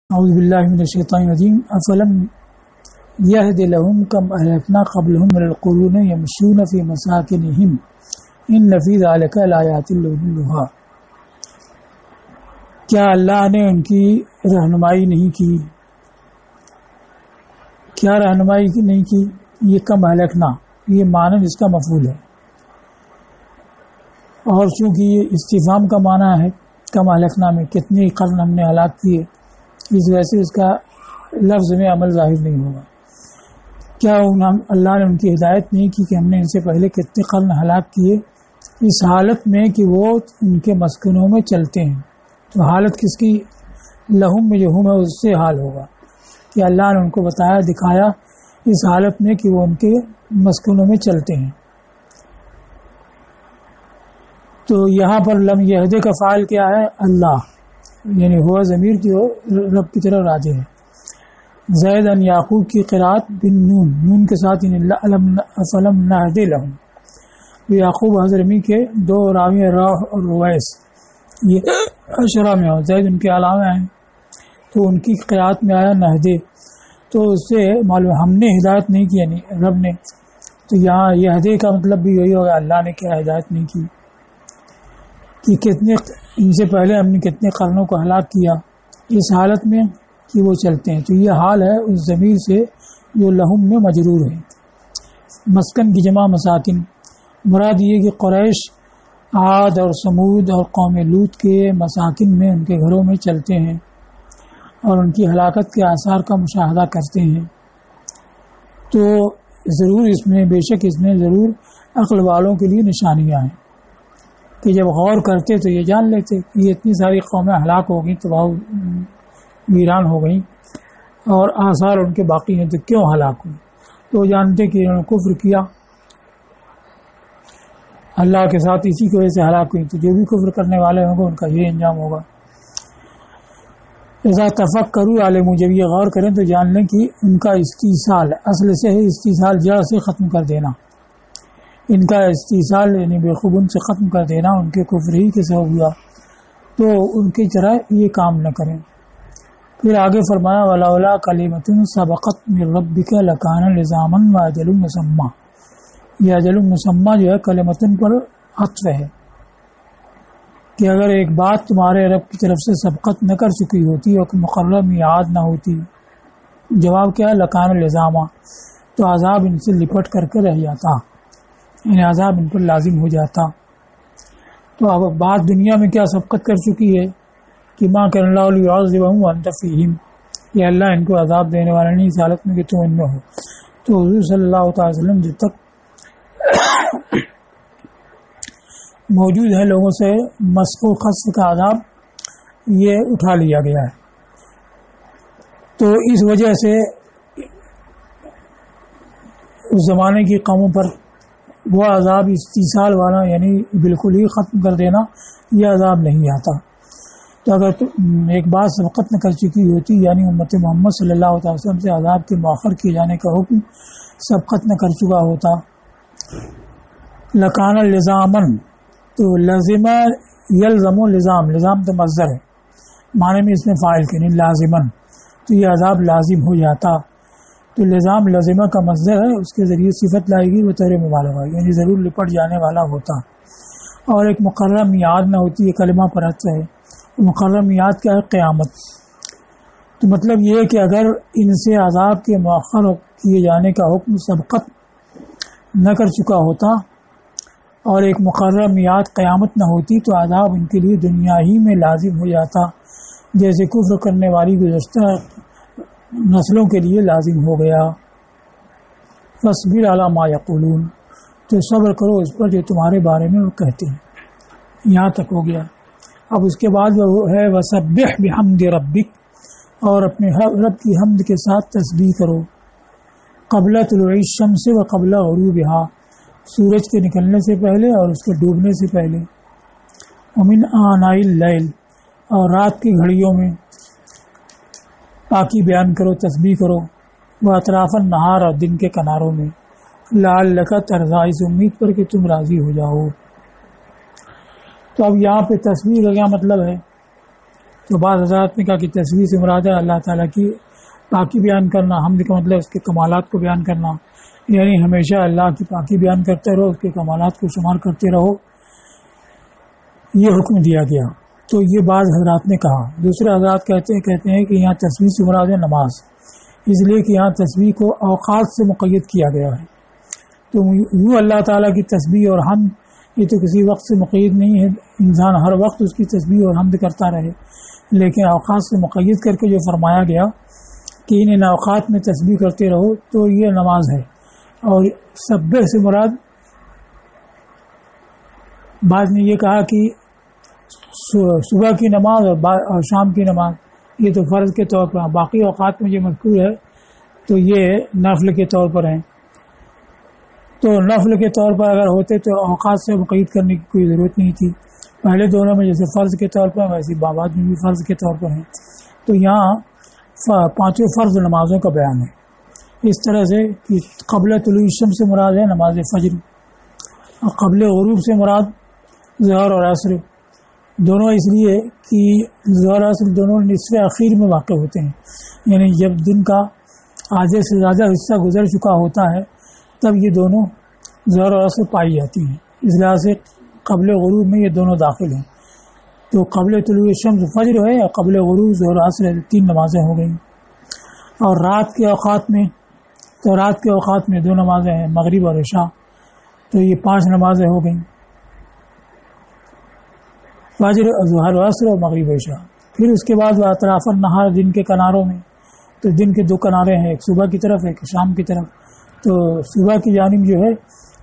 اعوذ باللہ من الشیطان الرجیم افلم یہد لہم کم اہلکنا قبلہم من القرون یمشون فی مساکنہم ان فی ذلک لآیات للنہا۔ کیا اللہ نے ان کی رہنمائی نہیں کی؟ کیا رہنمائی نہیں کی؟ یہ کم اہلکنا، یہ معنی اس کا مفعول ہے، اور چونکہ یہ استفہام کا معنی ہے کم اہلکنا میں کتنی قرن ہم نے ہلاک کیے، اس وجہ سے اس کا لفظ میں عمل ظاہر نہیں ہوگا۔ کیا اللہ نے ان کی ہدایت نہیں کی کہ ہم نے ان سے پہلے کتنے قرن ہلاک کیے، اس حالت میں کہ وہ ان کے مسکنوں میں چلتے ہیں؟ تو حالت کس کی؟ لہم میں جو ہم ہے اس سے حال ہوگا کہ اللہ نے ان کو بتایا دکھایا اس حالت میں کہ وہ ان کے مسکنوں میں چلتے ہیں۔ تو یہاں پر لم یہدے کا فاعل کیا ہے؟ اللہ، یعنی ہوا ضمیر جو رب کی طرف راجع ہے۔ زید ان یعقوب کی قرات بن نون کے ساتھ فلم نہد لہم، یعقوب حضرمی کے دو راوی راہ اور رویس یہ اشرا میں ہو، زید ان کے علاوہ ہیں تو ان کی قرات میں آیا نہدے، تو اس سے معلوم ہم نے ہدایت نہیں کی، یعنی رب نے۔ تو یہاں یہدے کا مطلب بھی یہی ہوگا اللہ نے کیا ہدایت نہیں کی کہ کتنے ان سے پہلے ہم نے کتنے قرنوں کو ہلاک کیا اس حالت میں کہ وہ چلتے ہیں۔ تو یہ حال ہے اس ضمیر سے جو لہم میں مجرور ہے۔ مسکن کی جمع مساکن، مراد یہ کہ قریش عاد اور سمود اور قوم لوط کے مساکن میں ان کے گھروں میں چلتے ہیں اور ان کی ہلاکت کے آثار کا مشاہدہ کرتے ہیں۔ تو ضرور اس میں بے شک اس میں ضرور عقل والوں کے لیے نشانیاں ہیں کہ جب غور کرتے تو یہ جان لیتے کہ یہ اتنی ساری قومیں ہلاک ہو گئیں، تباہ ویران ہو گئیں اور آثار ان کے باقی ہیں، تو کیوں ہلاک ہوئی؟ تو جانتے کہ انہوں نے کفر کیا اللہ کے ساتھ، اسی کی وجہ سے ہلاک ہوئی۔ تو جو بھی کفر کرنے والے ہوں گے ان کا یہ انجام ہوگا۔ ایسا تفکروا عالم، جب یہ غور کریں تو جان لیں کہ ان کا استیصال اصل سے ہے، استیصال جڑ سے ختم کر دینا، ان کا استیصال یعنی بےخوب ان سے ختم کر دینا ان کے کفر ہی کے سبب ہوا، تو ان کی طرح یہ کام نہ کریں۔ پھر آگے فرمایا ولولا کلمۃ سبقت من ربک لکان لزاما واجل مسمى، یہ اجل مسمى جو ہے کلمۃ پر عطف ہے کہ اگر ایک بات تمہارے رب کی طرف سے سبقت نہ کر چکی ہوتی اور مقرر میعاد نہ ہوتی، جواب کیا ہے؟ لکان لزاما، تو عذاب ان سے لپٹ کر کے رہ جاتا، یعنی عذاب ان پر لازم ہو جاتا۔ تو اب بات دنیا میں کیا سبقت کر چکی ہے کہ ما کان اللہ لیعذبہم وانت فیہم، کہ اللہ ان کو عذاب دینے والا نہیں اس حالت میں کہ تم ان میں ہو۔ تو حضور صلی اللہ تعالی وسلم جب تک موجود ہے لوگوں سے مسخ و خسف کا عذاب یہ اٹھا لیا گیا ہے، تو اس وجہ سے اس زمانے کی قوموں پر وہ عذاب استیصال والا یعنی بالکل ہی ختم کر دینا یہ عذاب نہیں آتا۔ تو اگر ایک بات سبقت نہ کر چکی ہوتی یعنی امت محمد صلی اللہ علیہ وسلم سے عذاب کے مؤخر کیے جانے کا حکم سبقت نہ کر چکا ہوتا، لکان لزامن، تو لازم یلزم لزام، لزام تو مصدر ہے معنی میں اس میں فاعل کے نہیں لازمن، تو یہ عذاب لازم ہو جاتا۔ تو لزام لازمہ کا مصدر ہے، اس کے ذریعے صفت لائے گی وہ طور مبالغہ یعنی ضرور لپٹ جانے والا ہوتا، اور ایک مقرر میعاد نہ ہوتی، یہ کلمہ پر عطف ہے۔ مقرر میعاد کیا ہے؟ قیامت۔ تو مطلب یہ ہے کہ اگر ان سے عذاب کے مؤخر کیے جانے کا حکم سبقت نہ کر چکا ہوتا اور ایک مقرر میعاد قیامت نہ ہوتی تو عذاب ان کے لیے دنیا ہی میں لازم ہو جاتا، جیسے کفر کرنے والی گزشتہ نسلوں کے لیے لازم ہو گیا۔ فاصبر علی ما یقولون، تو صبر کرو اس پر جو تمہارے بارے میں وہ کہتے ہیں۔ یہاں تک ہو گیا۔ اب اس کے بعد وہ ہے وسبح بحمد ربک، اور اپنے رب کی حمد کے ساتھ تسبیح کرو، قبل طلوع الشمس و قبل غروبہا، سورج کے نکلنے سے پہلے اور اس کے ڈوبنے سے پہلے، ومن آناء اللیل، اور رات کی گھڑیوں میں پاکی بیان کرو، تسبیح کرو، وہ اطراف النہار، اور دن کے کناروں میں، لعلک ترضی، اس امید پر کہ تم راضی ہو جاؤ۔ تو اب یہاں پہ تسبیح کا کیا مطلب ہے؟ تو بعض حضرات نے کہا کہ تسبیح سے مراد ہے اللہ تعالیٰ کی پاکی بیان کرنا، حمد کا مطلب اس کے کمالات کو بیان کرنا، یعنی ہمیشہ اللہ کی پاکی بیان کرتے رہو، اس کے کمالات کو شمار کرتے رہو، یہ حکم دیا گیا۔ تو یہ بعض حضرات نے کہا۔ دوسرے حضرات کہتے ہیں کہ یہاں تسبیح سے مراد ہے نماز، اس لیے کہ یہاں تسبیح کو اوقات سے مقید کیا گیا ہے۔ تو یوں اللہ تعالیٰ کی تسبیح اور حمد یہ تو کسی وقت سے مقید نہیں ہے، انسان ہر وقت اس کی تسبیح اور حمد کرتا رہے، لیکن اوقات سے مقید کر کے جو فرمایا گیا کہ ان اوقات میں تسبیح کرتے رہو، تو یہ نماز ہے۔ اور سبح سے مراد بعض نے یہ کہا کہ صبح کی نماز اور شام کی نماز یہ تو فرض کے طور پر، باقی اوقات میں جو مذکور ہے تو یہ نفل کے طور پر ہیں۔ تو نفل کے طور پر اگر ہوتے تو اوقات سے مقید کرنے کی کوئی ضرورت نہیں تھی، پہلے دونوں میں جیسے فرض کے طور پر ویسے بعد میں بھی فرض کے طور پر ہیں۔ تو یہاں پانچوں فرض نمازوں کا بیان ہے، اس طرح سے کہ قبل طلوع الشمس سے مراد ہے نماز فجر، اور قبل غروب سے مراد ظہر اور عصر، دونوں اس لیے کہ ظہر اور عصر دونوں نصف اخیر میں واقع ہوتے ہیں، یعنی جب دن کا آدھے سے زیادہ حصہ گزر چکا ہوتا ہے تب یہ دونوں ظہر اور عصر پائی جاتی ہیں، اس لحاظ سے قبل غروب میں یہ دونوں داخل ہیں۔ تو قبل طلوع الشمس فجر ہے اور قبل غروب ظہر و عصر، 3 نمازیں ہو گئیں۔ اور رات کے اوقات میں 2 نمازیں ہیں، مغرب اور عشاء، تو یہ 5 نمازیں ہو گئیں، فجر، ظہر و عصر اور مغرب و عشاء۔ پھر اس کے بعد اطراف النہار، دن کے کناروں میں، تو دن کے 2 کنارے ہیں، ایک صبح کی طرف ایک شام کی طرف۔ تو صبح کی جانب جو ہے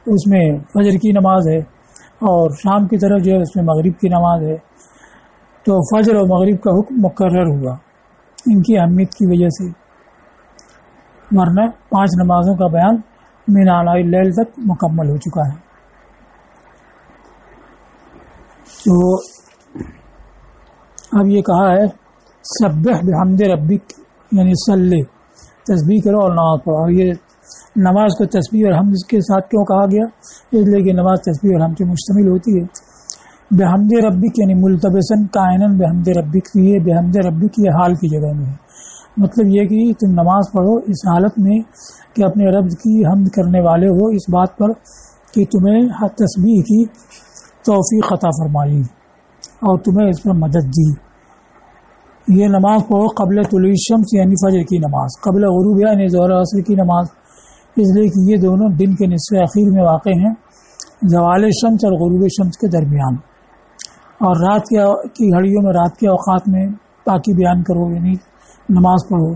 اس میں فجر کی نماز ہے، اور شام کی طرف جو ہے اس میں مغرب کی نماز ہے۔ تو فجر اور مغرب کا حکم مقرر ہوا ان کی اہمیت کی وجہ سے، ورنہ 5 نمازوں کا بیان من آناء اللیل تک مکمل ہو چکا ہے۔ تو اب یہ کہا ہے سبح بحمد ربک، یعنی صلی، تسبیح کرو اور نماز پڑھو۔ اور یہ نماز کو تسبیح اور حمد کے ساتھ کیوں کہا گیا؟ اس لیے کہ نماز تسبیح اور حمد سے مشتمل ہوتی ہے۔ بحمد ربک یعنی ملتبسن کائنن بحمد ربک، یہ بحمد ربک یہ حال کی جگہ میں ہے، مطلب یہ کہ تم نماز پڑھو اس حالت میں کہ اپنے رب کی حمد کرنے والے ہو، اس بات پر کہ تمہیں تسبیح کی توفیق عطا فرمائی اور تمہیں اس پر مدد دی۔ یہ نماز پڑھو قبل طلوع الشمس یعنی فجر کی نماز، قبل غروب یعنی ظہر و عصر کی نماز، اس لیے کہ یہ دونوں دن کے نصف اخیر میں واقع ہیں، زوال شمس اور غروب شمس کے درمیان۔ اور رات کی گھڑیوں میں، رات کے اوقات میں پاکی بیان کرو، یعنی نماز پڑھو،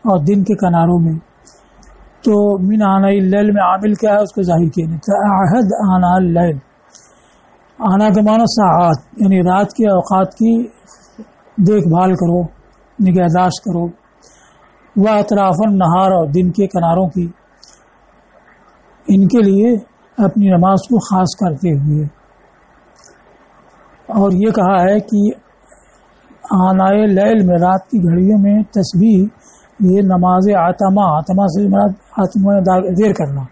اور دن کے کناروں میں۔ تو من آناء اللیل میں عامل کیا ہے اس کو ظاہر کیا، تعہد آناء اللیل، آنا کے معنی ساعات، یعنی رات کے اوقات کی دیکھ بھال کرو، نگہداشت کرو، وہ اطراف النہار اور دن کے کناروں کی، ان کے لیے اپنی نماز کو خاص کرتے ہوئے۔ اور یہ کہا ہے کہ آناء اللیل میں، رات کی گھڑیوں میں تسبیح یہ نماز عتمہ سے مراد عتمہ دیر کرنا،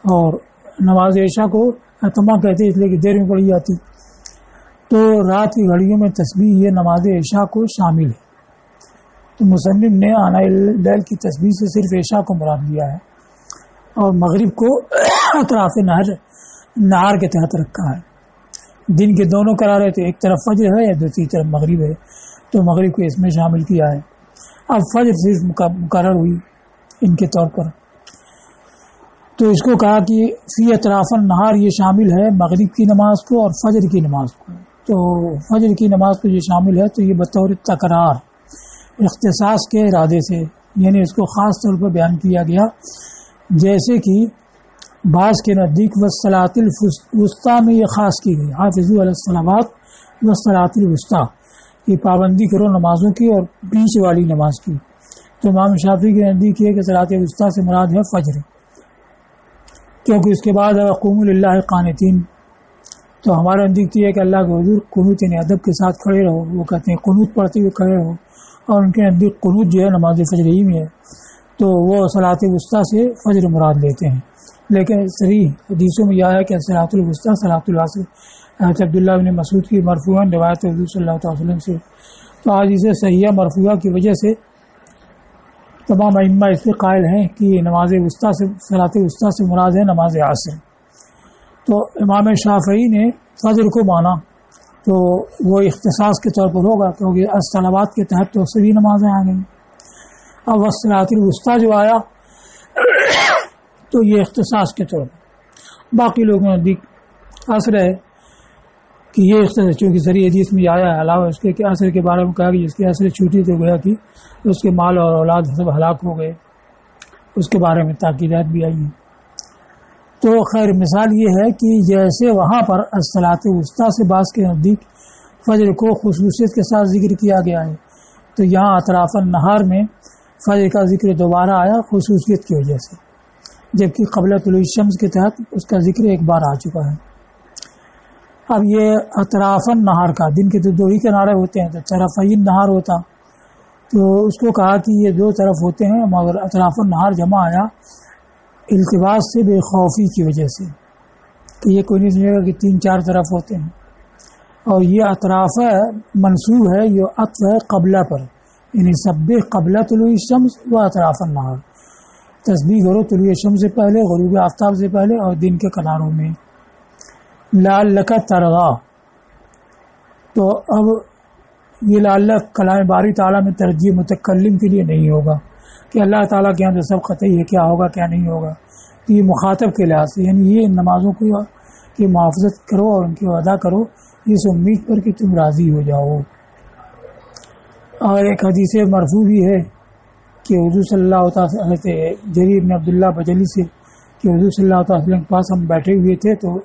اور نماز عشاء کو عتمہ کہتے ہیں اس لیے کہ دیر میں پڑھی جاتی۔ تو رات کی گھڑیوں میں تسبیح یہ نماز عشاء کو شامل ہے۔ تو مصنف نے آناء اللیل کی تسبیح سے صرف عشاء کو مراد لیا ہے، اور مغرب کو اطراف نہار کے تحت رکھا ہے۔ دن کے دونوں قرارے تو ایک طرف فجر ہے یا دوسری طرف مغرب ہے، تو مغرب کو اس میں شامل کیا ہے۔ اب فجر صرف مقرر ہوئی ان کے طور پر، تو اس کو کہا کہ فی اطراف النہار یہ شامل ہے مغرب کی نماز کو اور فجر کی نماز کو۔ تو فجر کی نماز کو یہ شامل ہے، تو یہ بطور تکرار، اختصاص کے ارادے سے، یعنی اس کو خاص طور پر بیان کیا گیا، جیسے کہ بعض کے نزدیک والصلاۃ الوسطیٰ میں یہ خاص کی گئی، حافظوا علی الصلوات والصلاۃ الوسطیٰ، یہ پابندی کرو نمازوں کی اور بیچ والی نماز کی۔ تو امام شافعی کے نزدیک یہ کہ صلاۃ الوسطیٰ سے مراد ہے فجر، کیونکہ اس کے بعد قوموا للہ قانتین، تو ہمارے نزدیک یہ ہے کہ اللہ کے حضور قنوت یعنی ادب کے ساتھ کھڑے رہو، وہ کہتے ہیں قنوت پڑھتے ہوئے کھڑے رہو، اور ان کے نزدیک قنوت جو ہے نماز فجر ہی میں ہے، تو وہ صلاۃ الوسطیٰ سے فجر مراد لیتے ہیں۔ لیکن صحیح حدیثوں میں یہ آیا کہ صلاۃ الوسطیٰ صلاۃ العصر، حضرت عبداللہ بن مسعود کی مرفوعاً روایت حضور صلی اللہ علیہ وسلم سے تو آج اسے صحیح مرفوعہ کی وجہ سے تمام ائمہ اس پہ قائل ہیں کہ نماز وسطیٰ سے صلاۃ وسطیٰ سے مراد ہے نماز عصر۔ تو امام شافعی نے فجر کو مانا تو وہ اختصاص کے طور پر ہوگا، کیونکہ الصلوات کے تحت تو سبھی نمازیں آ گئیں۔ اب صلاۃ الوسطیٰ جو آیا تو یہ اختصاص کے طور پر، باقی لوگوں نے عصر ہے کہ یہ اختصاص چونکہ ذریعہ حدیث میں آیا ہے، علاوہ اس کے کہ عصر کے بارے میں کہا کہ جس کی عصر چھوٹی تو گویا کہ اس کے مال اور اولاد سب ہلاک ہو گئے، اس کے بارے میں تاکیدات بھی آئی ہیں۔ تو خیر مثال یہ ہے کہ جیسے وہاں پر الصلاۃ الوسطیٰ سے بعض کے نزدیک فجر کو خصوصیت کے ساتھ ذکر کیا گیا ہے، تو یہاں اطراف النہار میں فجر کا ذکر دوبارہ آیا خصوصیت کی وجہ سے، جبکہ قبل طلوع الشمس کے تحت اس کا ذکر ایک بار آ چکا ہے۔ اب یہ اطراف النہار کا، دن کے تو دو ہی کنارے ہوتے ہیں، تو طرفی النہار ہوتا تو اس کو کہا کہ یہ دو طرف ہوتے ہیں، مگر اطراف النہار جمع آیا التباس سے بے خوفی کی وجہ سے کہ یہ کوئی نہیں سمجھے گا کہ 3-4 طرف ہوتے ہیں۔ اور یہ اطراف منصوب ہے، یہ عطف ہے قبلہ پر، یعنی سبح قبل طلوع الشمس و اطراف النہار، تسبیح کرو طلوع شمس سے پہلے، غروب آفتاب سے پہلے اور دن کے کناروں میں۔ لعلک ترغا، تو اب یہ لعلک کلام باری تعالیٰ میں ترجیح متکلم کے لیے نہیں ہوگا کہ اللہ تعالیٰ کے یہاں تو سب قطعی ہے، کیا ہوگا کیا نہیں ہوگا، تو یہ مخاطب کے لحاظ سے، یعنی یہ نمازوں کی محافظت کرو اور ان کی ادا کرو اس امید پر کہ تم راضی ہو جاؤ۔ اور ایک حدیث مرفوع بھی ہے کہ حضور صلی اللہ تعالیٰ جریر بن عبداللہ بجلی سے کہ حضور صلی اللہ تعالیٰ وسلم کے پاس ہم بیٹھے ہوئے تھے تو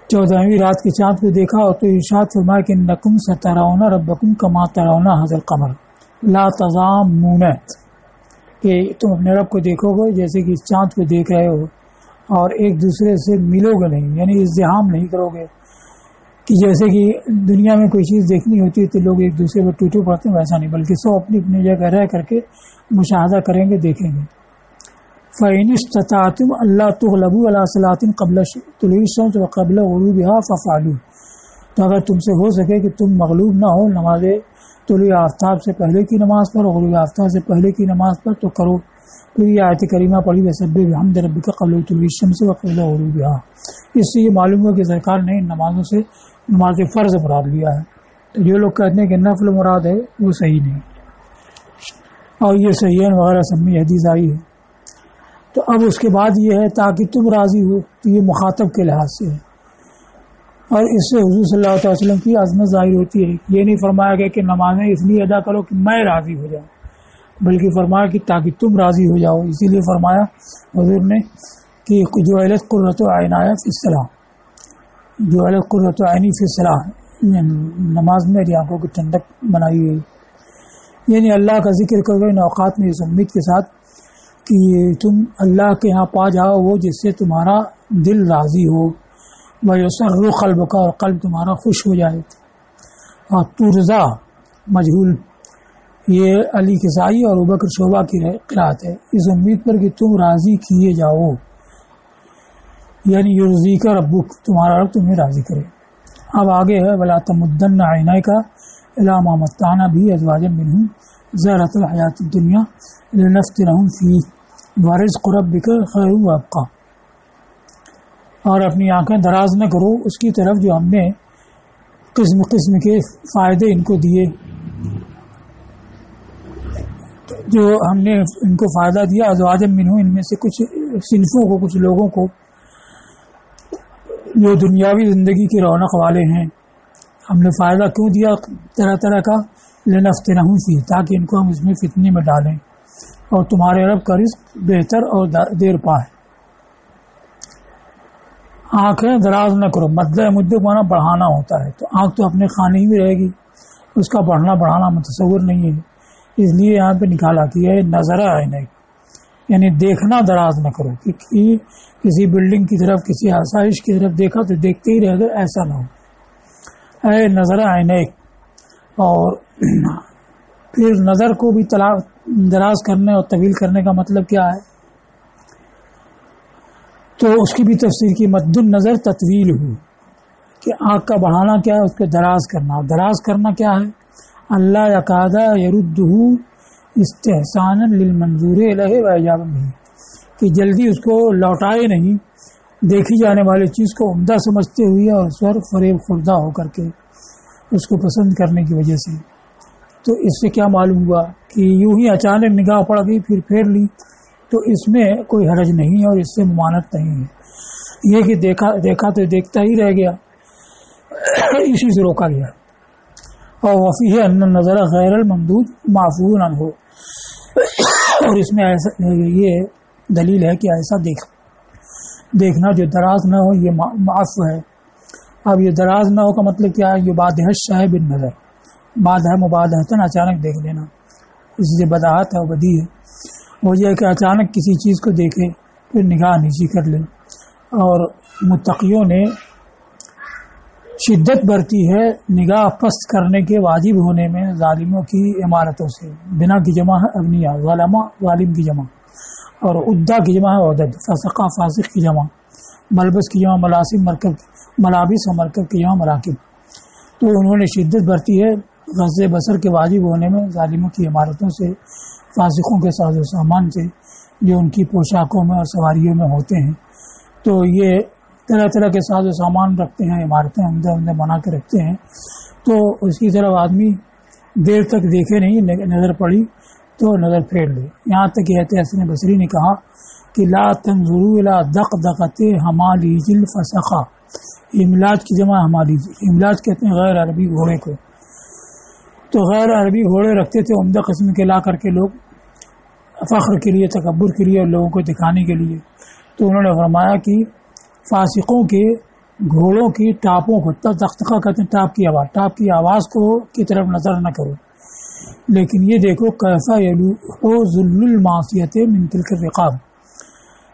14ویں رات کے چاند کو دیکھا اور تو ارشاد فرمایا کہ انکم سترون ربکم کما ترون ھذا القمر لا تضامون، کہ تم اپنے رب کو دیکھو گے جیسے کہ اس چاند کو دیکھ رہے ہو اور ایک دوسرے سے ملو گے نہیں، یعنی ازدحام نہیں کرو گے کہ جیسے کہ دنیا میں کوئی چیز دیکھنی ہوتی ہے تو لوگ ایک دوسرے پر ٹوٹے پڑتے ہیں، ویسا نہیں، بلکہ سب اپنی اپنی جگہ رہ کر کے مشاہدہ کریں گے، دیکھیں گے۔ فَإِنِ اسْتَطَعْتُمْ أَلَّا تُغْلَبُوا عَلَىٰ صَلَاةٍ قَبْلَ طُلُوعِ الشَّمْسِ وَقَبْلَ غُرُوبِهَا فَافْعَلُوا، تو اگر تم سے ہو سکے کہ تم مغلوب نہ ہو نماز طلوع آفتاب سے پہلے کی نماز پر اور غروب آفتاب سے پہلے کی نماز پر تو کرو۔ پھر یہ آیت کریمہ پڑھی وَسَبِّحْ بِحَمْدِ رَبِّكَ قَبْلَ طُلُوعِ الشَّمْسِ وَقَبْلَ غُرُوبِهَا، اس سے یہ معلوم ہوا کہ سرکار نے ان نمازوں سے نماز فرض مراد لیا ہے، تو جو لوگ کہتے ہیں کہ نفل مراد ہے وہ صحیح نہیں، اور یہ صحیحین وغیرہ سب میں حدیث آئی ہے۔ تو اب اس کے بعد یہ ہے تاکہ تم راضی ہو، تو یہ مخاطب کے لحاظ سے ہے، اور اس سے حضور صلی اللہ علیہ وسلم کی عظمت ظاہر ہوتی ہے۔ یہ نہیں فرمایا گیا کہ نمازیں اس لیے ادا کرو کہ میں راضی ہو جاؤں، بلکہ فرمایا کہ تاکہ تم راضی ہو جاؤ، اسی لیے فرمایا حضور نے کہ جعلت قرۃ عینی فی الصلاۃ، جعلت قرۃ عینی فی الصلاۃ، نماز میں میری آنکھوں کی ٹھنڈک بنائی گئی، یعنی اللہ کا ذکر کرو ان اوقات میں اس امید کے ساتھ کہ تم اللہ کے ہاں پا جاؤ وہ جس سے تمہارا دل راضی ہو، وَيُسَرُّ قَلْبُكَ، اور قلب تمہارا خوش ہو جائے۔ اور ترضا مجہول، یہ علی کسائی اور ابوبکر شعبہ کی قرأت ہے، اس امید پر کہ تم راضی کیے جاؤ، یعنی یرضیک ربک، تمہارا رب تمہیں راضی کرے۔ اب آگے ہے وَلَا تَمُدَّنَّ عَيْنَيْكَ إِلَىٰ مَا مَتَّعْنَا بِهِ أَزْوَاجًا مِّنْهُمْ زَهْرَةَ الْحَيَاةِ الدُّنْيَا لِنَفْتِنَهُمْ فِيهِ وَرِزْقُ رَبِّكَ خَيْرٌ وَأَبْقَىٰ، اور اپنی آنکھیں دراز نہ کرو اس کی طرف جو ہم نے قسم قسم کے فائدے ان کو دیے، جو ہم نے ان کو فائدہ دیا ازواج منہ، ان میں سے کچھ صنفوں کو، کچھ لوگوں کو جو دنیاوی زندگی کی رونق والے ہیں، ہم نے فائدہ کیوں دیا طرح طرح کا، لنفتنہم فیہ، تاکہ ان کو ہم اس میں فتنے میں ڈالیں، اور تمہارے رب کا رزق بہتر اور دیر پا ہے۔ آنکھیں دراز نہ کرو، مدے کو نا بڑھانا ہوتا ہے، تو آنکھ تو اپنے خانے ہی میں رہے گی، اس کا بڑھنا بڑھانا متصور نہیں ہے، اس لیے یہاں پہ نکالا کہ یہ نظر عینک، یعنی دیکھنا دراز نہ کرو کہ کسی بلڈنگ کی طرف، کسی آسائش کی طرف دیکھا تو دیکھتے ہی رہ گئے، ایسا نہ ہو، اے نظر عینک۔ اور پھر نظر کو بھی دراز کرنے اور طویل کرنے کا مطلب کیا ہے، تو اس کی بھی تفسیر کی مد النظر تطویل ہو، کہ آنکھ کا بڑھانا کیا ہے، اس کو دراز کرنا. دراز کرنا کیا ہے؟ اللہ یقادہ یردہ استحسانا للمنظور الیہ و اعجابا بہ، کہ جلدی اس کو لوٹائے نہیں، دیکھی جانے والی چیز کو عمدہ سمجھتے ہوئے اور اس پر فریب خوردہ ہو کر کے اس کو پسند کرنے کی وجہ سے. تو اس سے کیا معلوم ہوا کہ یوں ہی اچانک نگاہ پڑ گئی پھر پھیر لی تو اس میں کوئی حرج نہیں اور اس سے ممانعت نہیں ہے. یہ کہ دیکھا تو دیکھتا ہی رہ گیا، اسی سے روکا گیا. اور وفیہ ان نظر غیر الممدود معفو عنہ، اور اس میں ایسا یہ دلیل ہے کہ ایسا دیکھنا جو دراز نہ ہو یہ معاف ہے. اب یہ دراز نہ ہو کا مطلب کیا ہے؟ یہ بادہ شاہ بن نظر، بادہ مبادہتاً اچانک دیکھ لینا، اس سے بداحت ہے، بدی ہے. وہ یہ کہ اچانک کسی چیز کو دیکھے پھر نگاہ نیچی کر لے. اور متقیوں نے شدت برتی ہے نگاہ پست کرنے کے واجب ہونے میں ظالموں کی عمارتوں سے. بنا کی جمع ہے ابنیہ، ظالمہ ظالم کی جمع، اور عدہ کی جمع ہے عدد، فسقہ فاسق کی جمع، ملبس کی جمع ملاسم مرکب، ملابس و مرکب کی جمع مراکب. تو انہوں نے شدت برتی ہے غض بصر کے واجب ہونے میں ظالموں کی عمارتوں سے، فاسقوں کے ساز و سامان سے جو ان کی پوشاکوں میں اور سواریوں میں ہوتے ہیں. تو یہ طرح طرح کے ساز و سامان رکھتے ہیں، عمارتیں عمدہ عمدہ بنا کے رکھتے ہیں. تو اس کی طرف آدمی دیر تک دیکھے نہیں، نظر پڑی تو نظر پھیر لے. یہاں تک کہ حسن بصری نے کہا کہ لا تنظروا الی دقدقۃ حمالیج الفسخہ، املاج کی جمع حمالیج، املاج کہتے ہیں غیر عربی گھوڑے کو. تو غیر عربی گھوڑے رکھتے تھے عمدہ قسم کے لا کر کے لوگ، فخر کے لیے، تکبر کے لیے اور لوگوں کو دکھانے کے لیے. تو انہوں نے فرمایا کہ فاسقوں کے گھوڑوں کی ٹاپوں کو، دقدقہ کہتے ہیں ٹاپ کی آواز کو کی طرف نظر نہ کرو، لیکن یہ دیکھو کیسا یلوح ذل المعصیت من تلک الرقاب،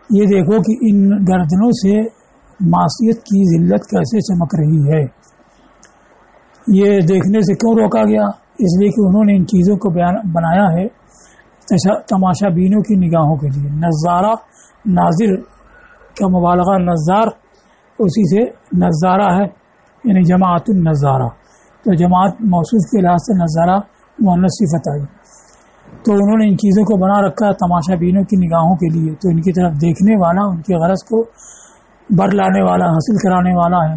یہ دیکھو کہ ان گردنوں سے معصیت کی ذلت کیسے چمک رہی ہے. یہ دیکھنے سے کیوں روکا گیا؟ اس لیے کہ انہوں نے ان چیزوں کو بنایا ہے تماشا بینوں کی نگاہوں کے لیے. نظارہ ناظر کا مبالغہ، نظار اسی سے نظارہ ہے، یعنی جماعت النظارہ. تو جماعت موصوف کے لحاظ سے نظارہ مؤنث صفت آئی. تو انہوں نے ان چیزوں کو بنا رکھا تماشا بینوں کی نگاہوں کے لیے. تو ان کی طرف دیکھنے والا ان کی غرض کو بر لانے والا، حاصل کرانے والا ہے،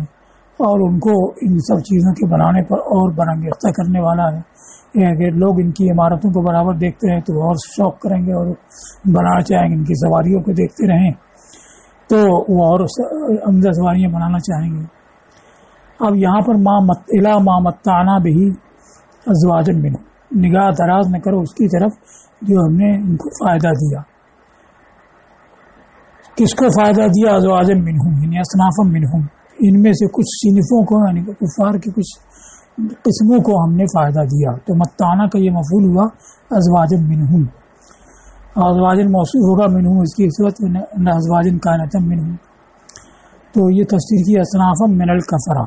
اور ان کو ان سب چیزوں کے بنانے پر اور برانگیختہ کرنے والا ہے. اگر لوگ ان کی عمارتوں کو برابر دیکھتے ہیں تو اور شوق کریں گے اور بنانا چاہیں گے، ان کی سواریوں کو دیکھتے رہیں تو وہ اور عمدہ سواریاں بنانا چاہیں گے. اب یہاں پر ما متعنا بہ ازواجا منہ، نگاہ دراز نہ کرو اس کی طرف جو ہم نے ان کو فائدہ دیا. کس کو فائدہ دیا؟ ازواجا منہم، یعنی اصنافا منہم، ان میں سے کچھ صنفوں کو، یعنی کفار کی کچھ قسموں کو ہم نے فائدہ دیا. تو متعنا کا یہ مفعول ہوا ازواجا منہم، ازواجا موصوف ہوگا منہم اس کی صورت میں، ازواجا کائنتا منہم. تو یہ تفسیر کی اصنافا من الکفرہ،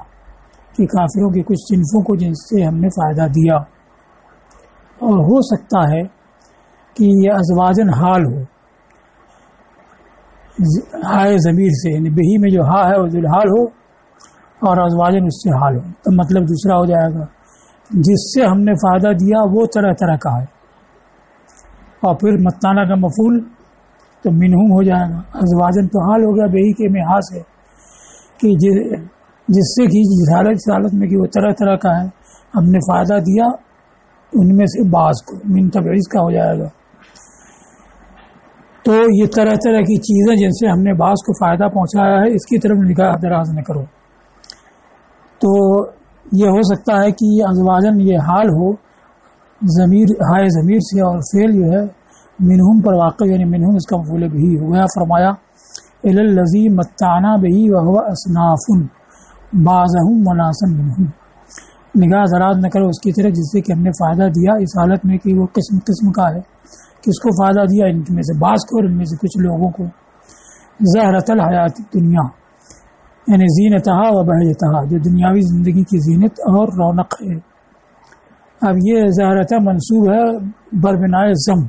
کہ کافروں کے کچھ صنفوں کو جن سے ہم نے فائدہ دیا. اور ہو سکتا ہے کہ یہ ازواجن حال ہو، ہائے ضمیر سے، یعنی بہی میں جو ہا ہے وہ ذوالحال ہو اور ازواجن اس سے حال ہو. تو مطلب دوسرا ہو جائے گا، جس سے ہم نے فائدہ دیا وہ طرح طرح کا ہے. اور پھر متانا کا مفعول تو منہم ہو جائے گا. ازواجن تو حال ہو گیا بہی کے میں ہا سے، کہ جس سے کہ جس حالت میں کہ وہ طرح طرح کا ہے، ہم نے فائدہ دیا ان میں سے بعض کو، من تبعیض کا ہو جائے گا. تو یہ طرح طرح کی چیزیں جن سے ہم نے بعض کو فائدہ پہنچایا ہے، اس کی طرف نگاہ دراز نہ کرو. تو یہ ہو سکتا ہے کہ یہ ازواجن یہ حال ہو ضمیر، ہائے ضمیر سے، اور فعل جو ہے منہم پر واقع، یعنی منہم اس کا مفعول بھی ہوا. فرمایا الی الذی متعنا بہ وہو اصناف بعضهم وناسا منہم، نگاہ دراز نہ کرو اس کی طرف جس سے کہ ہم نے فائدہ دیا اس حالت میں کہ وہ قسم قسم کا ہے. کس کو فائدہ دیا؟ ان میں سے بعض کو اور ان میں سے کچھ لوگوں کو. زہرۃ الحیات الدنیا، یعنی زینتہا و بہجتہا، جو دنیاوی زندگی کی زینت اور رونق ہے. اب یہ زہرتہ منصوب ہے بربنائے ضم،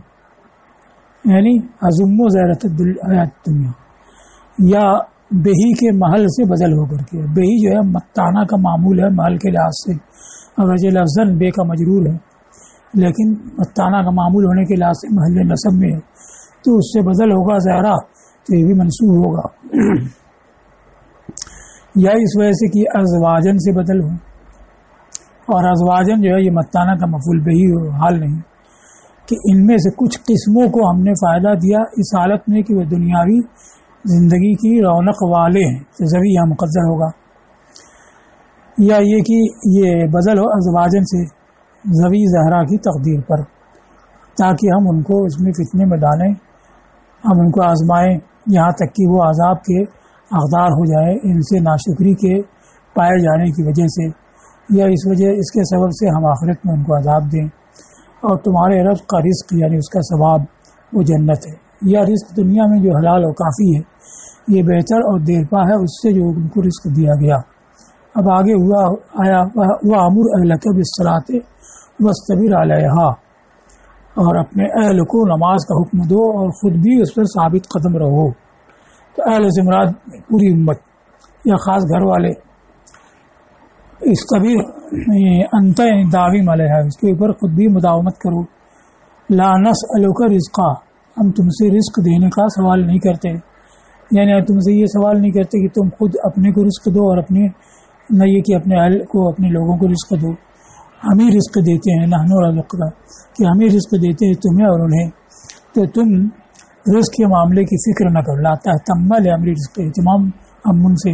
یعنی ازم و زہرۃ الحیات الدنیا، یا بہی کے محل سے بدل ہو کر کے. بہی جو ہے متانہ کا معمول ہے محل کے لحاظ سے، اگرچہ لفظاً بے کا مجرور ہے لیکن متانہ کا معمول ہونے کے لحاظ سے محل نصب میں ہے، تو اس سے بدل ہوگا زہرا تو یہ بھی منصوب ہوگا. یا اس وجہ سے کہ ازواجن سے بدل ہو، اور ازواجن جو ہے یہ متانہ کا مفعول بہی ہو، حال نہیں کہ ان میں سے کچھ قسموں کو ہم نے فائدہ دیا اس حالت میں کہ وہ دنیاوی زندگی کی رونق والے ہیں، تو زوی یہاں مقدر ہوگا. یا یہ کہ یہ بدل ہو ازواجن سے زوی زہرا کی تقدیر پر، تاکہ ہم ان کو اس میں فتنے میں ڈالیں، ہم ان کو آزمائیں یہاں تک کہ وہ عذاب کے حقدار ہو جائے ان سے ناشکری کے پائے جانے کی وجہ سے، یا اس کے سبب سے ہم آخرت میں ان کو عذاب دیں. اور تمہارے رب کا رزق یعنی اس کا ثواب وہ جنت ہے، یا رزق دنیا میں جو حلال اور کافی ہے یہ بہتر اور دیرپا ہے اس سے جو ان کو رزق دیا گیا. اب آگے آیا وَأْمُرْ أَهْلَكَ بِالصَّلَاةِ وَاصْطَبِرْ عَلَيْهَا، اور اپنے اہل کو نماز کا حکم دو اور خود بھی اس پر ثابت قدم رہو. تو اہل سے مراد پوری امت یا خاص گھر والے. استبر انت داوم علیہ، اس کے اوپر خود بھی مداومت کرو. لا نسألک رزقا، ہم تم سے رزق دینے کا سوال نہیں کرتے، یعنی تم سے یہ سوال نہیں کرتے کہ تم خود اپنے کو رزق دو اور اپنے نہ یہ کہ اپنے اہل کو اپنے لوگوں کو رزق دو. ہم ہی رزق دیتے ہیں، نحن رزقک، کہ ہم ہی رزق دیتے ہیں تمہیں اور انہیں، تو تم رزق کے معاملے کی فکر نہ کرو. لا تہتم لامر رزق، اہتمام ہم ان سے.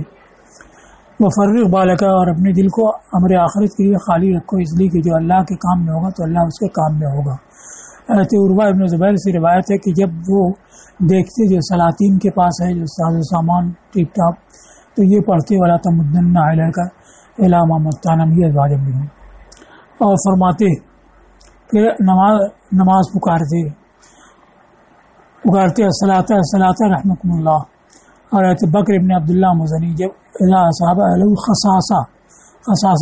وفرغ بالک، اور اپنے دل کو امر آخرت کے لیے خالی رکھو، اس لیے کہ جو اللہ کے کام میں ہوگا تو اللہ اس کے کام میں ہوگا. حضرت عروہ ابن زبیر سے روایت ہے کہ جب وہ دیکھتے جو سلاطین کے پاس ہے جو ساز و سامان ٹیپ ٹاپ، تو یہ پڑھتے والا تمدن علیہ کا علامہ مستانم ہی ازواج منہم، اور فرماتے کہ نماز پکارتے الصلاۃ رحمکم اللہ. اور بکر ابن عبداللہ مزنی جب صحابہ خصاصہ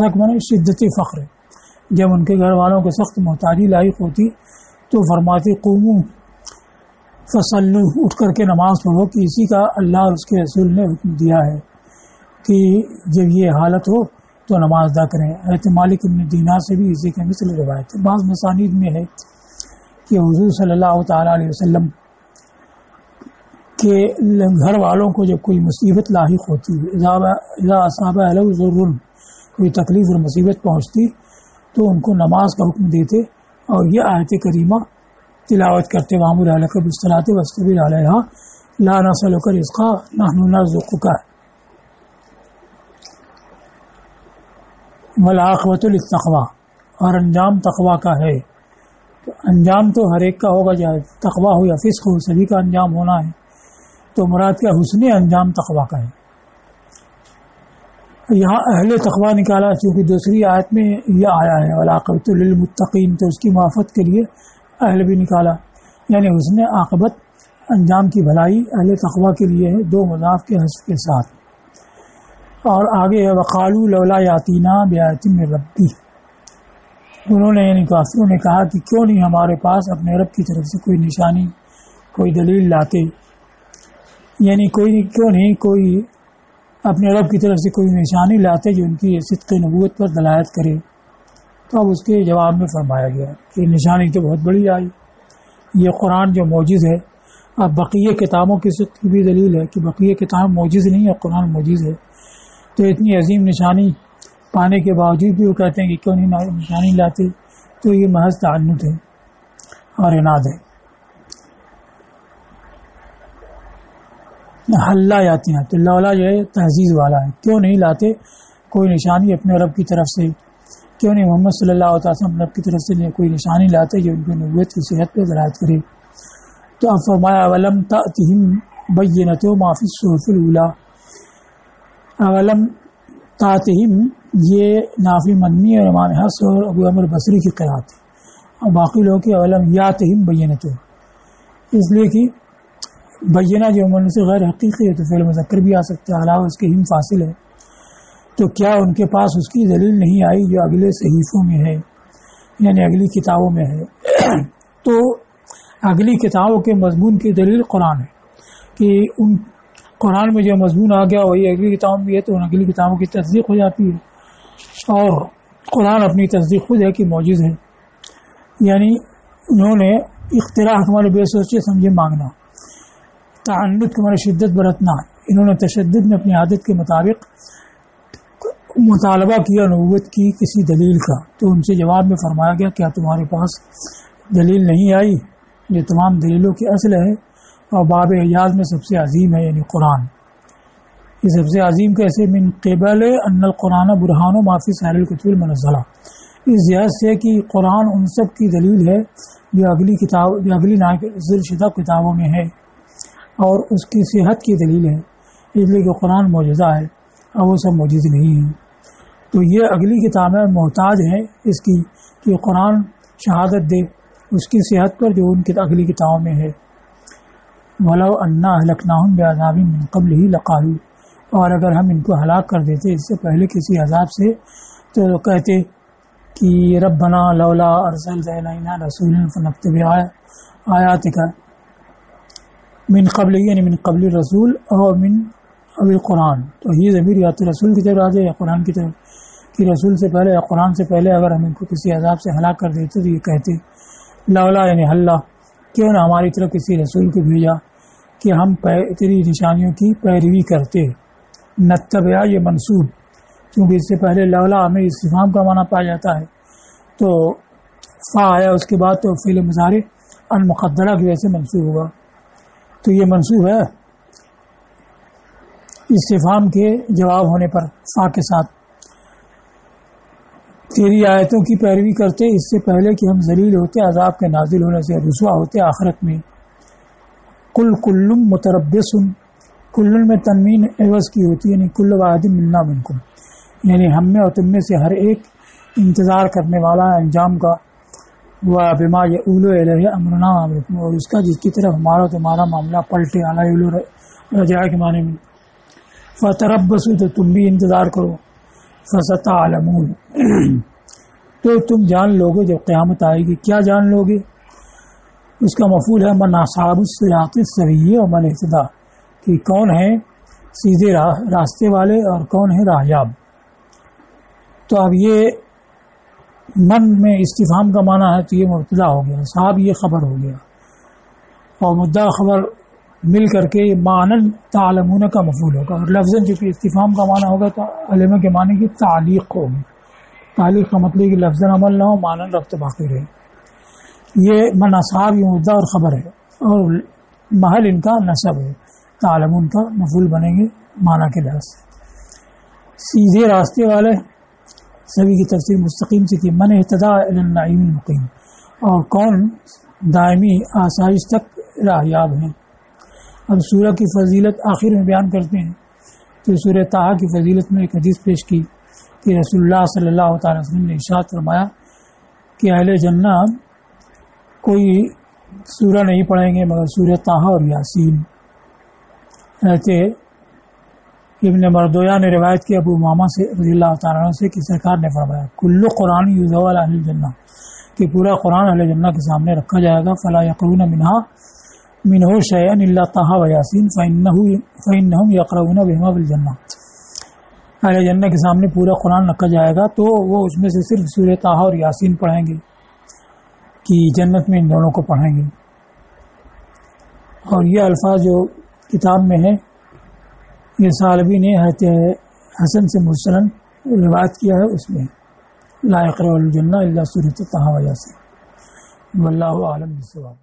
کے معنی شدت فخر، جب ان کے گھر والوں کو سخت محتاجی لاحق ہوتی تو فرماتے قوموا فصلوا، اٹھ کر کے نماز پڑھو، کہ اسی کا اللہ اور اس کے رسول نے حکم دیا ہے کہ جب یہ حالت ہو تو نماز ادا کریں. حضرت مالک ابن دینار سے بھی اسی کے مثل روایت ہے. بعض مسانید میں ہے کہ حضور صلی اللہ تعالیٰ علیہ وسلم کہ گھر والوں کو جب کوئی مصیبت لاحق ہوتی، اذا اصاب اہلہ ضر، کوئی تکلیف اور مصیبت پہنچتی تو ان کو نماز کا حکم دیتے اور یہ آیت کریمہ تلاوت کرتے وَأْمُرْ أَهْلَكَ بِالصَّلَاةِ وَاصْطَبِرْ عَلَيْهَا لَا نَسْأَلُكَ رِزْقًا نَحْنُ نَرْزُقُكَ. وَالْعَاقِبَةُ لِلتَّقْوَىٰ، اور انجام تقویٰ کا ہے. تو انجام تو ہر ایک کا ہوگا، چاہے تقویٰ ہو یا فسق ہو، سبھی کا انجام ہونا ہے. تو مراد کیا حسن انجام تقویٰ کا ہے. یہاں اہل تقویٰ نکالا چونکہ دوسری آیت میں یہ آیا ہے والعاقبۃ للمتقین، تو اس کی معافت کے لیے اہل بھی نکالا، یعنی حسن عاقبت انجام کی بھلائی اہل تقویٰ کے لیے ہے، دو مضاف کے حذف کے ساتھ. اور آگے ہے وقالوا لولا یاتینا بآیۃ من ربی، انہوں نے یعنی کافروں نے کہا کہ کیوں نہیں ہمارے پاس اپنے رب کی طرف سے کوئی نشانی کوئی دلیل لاتے، یعنی کیوں نہیں کوئی اپنے رب کی طرف سے کوئی نشانی لاتے جو ان کی صدق نبوت پر دلالت کرے. تو اب اس کے جواب میں فرمایا گیا کہ نشانی تو بہت بڑی آئی، یہ قرآن جو معجز ہے. اب بقیہ کتابوں کی صدق کی بھی دلیل ہے کہ بقیہ کتاب معجز نہیں ہے، قرآن معجز ہے. تو اتنی عظیم نشانی پانے کے باوجود بھی وہ کہتے ہیں کہ کیوں نہیں نشانی لاتے، تو یہ محض تعنت ہے اور عناد ہے. حلّہ جاتی ہیں تو لولا جو ہے تہذیب والا ہے، کیوں نہیں لاتے کوئی نشانی اپنے رب کی طرف سے، کیوں نہیں محمد صلی اللہ علیہ وسلم رب کی طرف سے کوئی نشانی لاتے جو ان کی نبوت کی صحت پہ دلالت کرے. تو اب فرمایا اولم تأتہم بینۃ ما فی الصحف الاولیٰ، اولم تأتہم یہ نافی مدنی اور امام حفص اور ابو عمر بصری کی قرأت ہے، اور باقی لوگ کی اولم یاتہم بینۃ، اس لیے کہ بینہ جو عموماً سے غیر حقیقی ہے تو فعل مذکر بھی آ سکتا ہے، علاوہ اس کے ہم فاصل ہے. تو کیا ان کے پاس اس کی دلیل نہیں آئی جو اگلے صحیفوں میں ہے، یعنی اگلی کتابوں میں ہے. تو اگلی کتابوں کے مضمون کی دلیل قرآن ہے کہ ان قرآن میں جو مضمون آ گیا وہی اگلی کتابوں میں ہے تو ان اگلی کتابوں کی تصدیق ہو جاتی ہے، اور قرآن اپنی تصدیق خود ہے کہ معجز ہے۔ یعنی انہوں نے اختراع ہمارے بے سوچے سمجھے مانگنا، تعنت کے ہمارے شدت برتنا، انہوں نے تشدد میں اپنی عادت کے مطابق مطالبہ کیا نبوت کی کسی دلیل کا، تو ان سے جواب میں فرمایا گیا کیا تمہارے پاس دلیل نہیں آئی؟ جو تمام دلیلوں کی اصل ہے اور باب اعجاز میں سب سے عظیم ہے، یعنی قرآن۔ یہ سب سے عظیم کیسے؟ من قبل ان القرآن برہان و معافی سائر الکتب المنزلہ، اس جہت سے کہ قرآن ان سب کی دلیل ہے جو اگلی نازل شدہ کتابوں میں ہے، اور اس کی صحت کی دلیل ہے، اس لیے کہ قرآن معجزہ ہے اور وہ سب معجز نہیں ہیں۔ تو یہ اگلی کتابیں محتاج ہیں اس کی کہ قرآن شہادت دے اس کی صحت پر جو ان کی اگلی کتابوں میں ہے۔ وَلَوْ أَنَّا أَهْلَكْنَاهُمْ بِعَذَابٍ مِّن قَبْلِهِ لَقَالُوا، اور اگر ہم ان کو ہلاک کر دیتے اس سے پہلے کسی عذاب سے تو کہتے کہ ربنا لولا ارسلت الینا رسولا فنتبع آیاتک من قبل، یعنی من قبل الرسول اور من اب القرآن، تو یہ ضمیر یا تو رسول کی طرف آ جائے یا قرآن کی طرف، کہ رسول سے پہلے یا قرآن سے پہلے اگر ہم ان کو کسی عذاب سے ہلاک کر دیتے تو یہ کہتے لولا یعنی اللہ، کیوں نہ ہماری طرف کسی رسول کو بھیجا کہ ہم تیری نشانیوں کی پیروی کرتے۔ نتبع یہ منصوب، کیونکہ اس سے پہلے لولا میں استفہام کا معنی پایا جاتا ہے، تو فا آیا اس کے بعد تو فعل مضارع المقدرہ کی وجہ سے منصوب ہوگا، تو یہ منصوب ہے استفہام کے جواب ہونے پر فا کے ساتھ۔ تیری آیتوں کی پیروی کرتے اس سے پہلے کہ ہم ذلیل ہوتے عذاب کے نازل ہونے سے، رسوا ہوتے آخرت میں۔ کل کلم متربص، کلن میں تنوین عوض کی ہوتی ہے، یعنی کل واحد منا منکم، یعنی ہم میں اور تم میں سے ہر ایک انتظار کرنے والا ہے انجام کا، وہ بما یؤول الیہ امرنا امرکم، اور اس کا جس کی طرف ہمارا تمہارا معاملہ پلٹے، اعلیٰ رجع کے معنی میں۔ فتربصوا، تو تم بھی انتظار کرو، فستعلمون، تو تم جان لوگے جب قیامت آئے گی۔ کیا جان لوگے؟ اس کا مفعول ہے من اصحاب الصراط السوی و من اہتدی، کہ کون ہیں سیدھے راستے والے اور کون ہیں راہیاب۔ تو اب یہ من میں استفہام کا معنی ہے تو یہ مبتدا ہو گیا، صاحب یہ خبر ہو گیا، اور مدعا خبر مل کر کے معنن تعلمون کا مفعول ہوگا، اور لفظاً چونکہ استفہام کا معنی ہوگا تو علم کے معنی کی تعلیق ہوگی۔ تعلیق کا مطلب کہ لفظاً عمل نہ ہو، معنن ربط باقی رہے۔ یہ من اصحاب یہ مبتدا اور خبر ہے، اور محل ان کا نصب ہے، تعلمون کا مفعول بنیں گے معنی کے لحاظ سے۔ سیدھے راستے والے سبھی کی تفسیر مستقیم سے کی، من اہتدی الی النعیم المقیم، اور کون دائمی آسائش تک راہیاب ہیں۔ اب سورہ کی فضیلت آخر میں بیان کرتے ہیں، تو سورہ طٰہٰ کی فضیلت میں ایک حدیث پیش کی کہ رسول اللہ صلی اللہ تعالی وسلم نے ارشاد فرمایا کہ اہل جنت کوئی سورہ نہیں پڑھیں گے مگر سورہ طٰہٰ اور یاسین۔ ایسے ابن مردویہ نے روایت کی ابو امامہ سے رضی اللہ تعالیٰ عنہ سے کہ سرکار نے فرمایا کل قرآن یوضع علی اہل الجنہ، کہ پورا قرآن اہل جنہ کے سامنے رکھا جائے گا، فلا یقرؤون منہ شیئا الا طٰہٰ و یاسین فإنہم یقرؤون بہما فی الجنہ۔ اہل جنہ کے سامنے پورا قرآن رکھا جائے گا تو وہ اس میں سے صرف سورہ طٰہٰ اور یاسین پڑھیں گے، کہ جنت میں ان دونوں کو پڑھیں گے۔ اور یہ الفاظ جو کتاب میں ہے یہ سالبی نے حسن سے مرسلاً روایت کیا ہے، اس میں لا یقرؤ الجنہ الا سورۃ طٰہٰ و یاسین، واللہ اعلم بالصواب۔